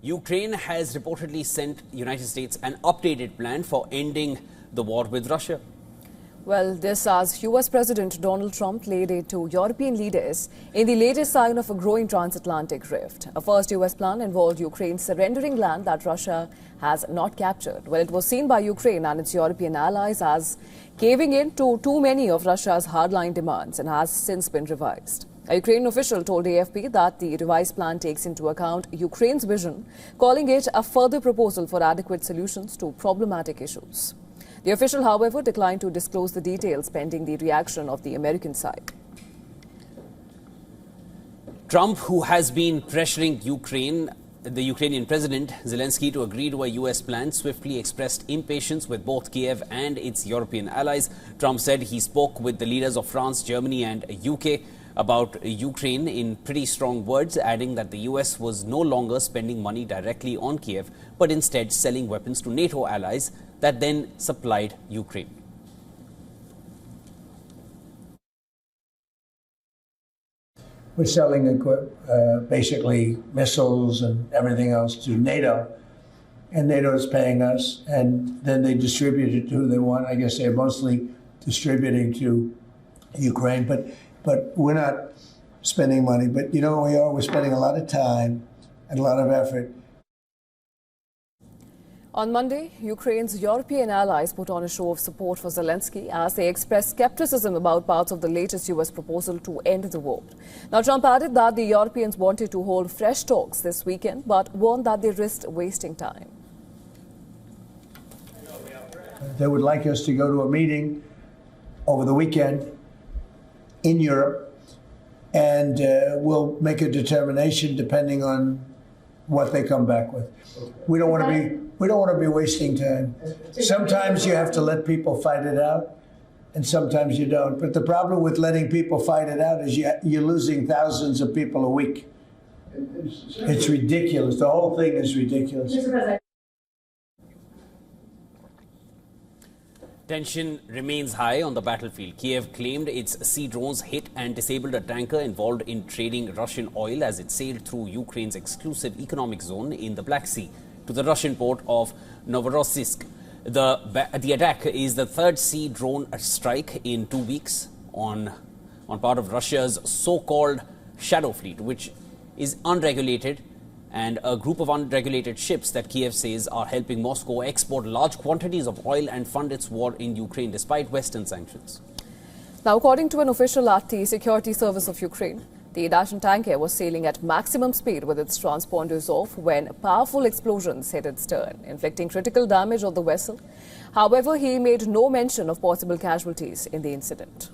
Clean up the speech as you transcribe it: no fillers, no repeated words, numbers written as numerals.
Ukraine has reportedly sent United States an updated plan for ending the war with Russia. Well, this as US President Donald Trump laid it to European leaders in the latest sign of a growing transatlantic rift. A first US plan involved Ukraine surrendering land that Russia has not captured. Well, it was seen by Ukraine and its European allies as caving in to too many of Russia's hardline demands and has since been revised. A Ukrainian official told AFP that the revised plan takes into account Ukraine's vision, calling it a further proposal for adequate solutions to problematic issues. The official, however, declined to disclose the details pending the reaction of the American side. Trump, who has been pressuring the Ukrainian President Zelensky to agree to a US plan, swiftly expressed impatience with both Kiev and its European allies. Trump said he spoke with the leaders of France, Germany and UK about Ukraine in pretty strong words, adding that the US was no longer spending money directly on Kiev, but instead selling weapons to NATO allies that then supplied Ukraine. We're selling basically missiles and everything else to NATO, and NATO is paying us, and then they distribute it to who they want. I guess they're mostly distributing to Ukraine, but we're not spending money. But you know what we are? We're spending a lot of time and a lot of effort. On Monday, Ukraine's European allies put on a show of support for Zelensky as they expressed skepticism about parts of the latest US proposal to end the war. Now, Trump added that the Europeans wanted to hold fresh talks this weekend, but warned that they risked wasting time. They would like us to go to a meeting over the weekend in Europe, and we'll make a determination depending on what they come back with. We don't want to be wasting time. Sometimes you have to let people fight it out, and sometimes you don't. But the problem with letting people fight it out is you're losing thousands of people a week. It's ridiculous. The whole thing is ridiculous. Tension remains high on the battlefield. Kiev claimed its sea drones hit and disabled a tanker involved in trading Russian oil as it sailed through Ukraine's exclusive economic zone in the Black Sea to the Russian port of Novorossiysk. The attack is the third sea drone strike in 2 weeks on part of Russia's so-called shadow fleet, which is unregulated, and a group of unregulated ships that Kiev says are helping Moscow export large quantities of oil and fund its war in Ukraine despite Western sanctions. Now, according to an official at the Security Service of Ukraine, the Russian tanker was sailing at maximum speed with its transponders off when powerful explosions hit its stern, inflicting critical damage on the vessel. However, he made no mention of possible casualties in the incident.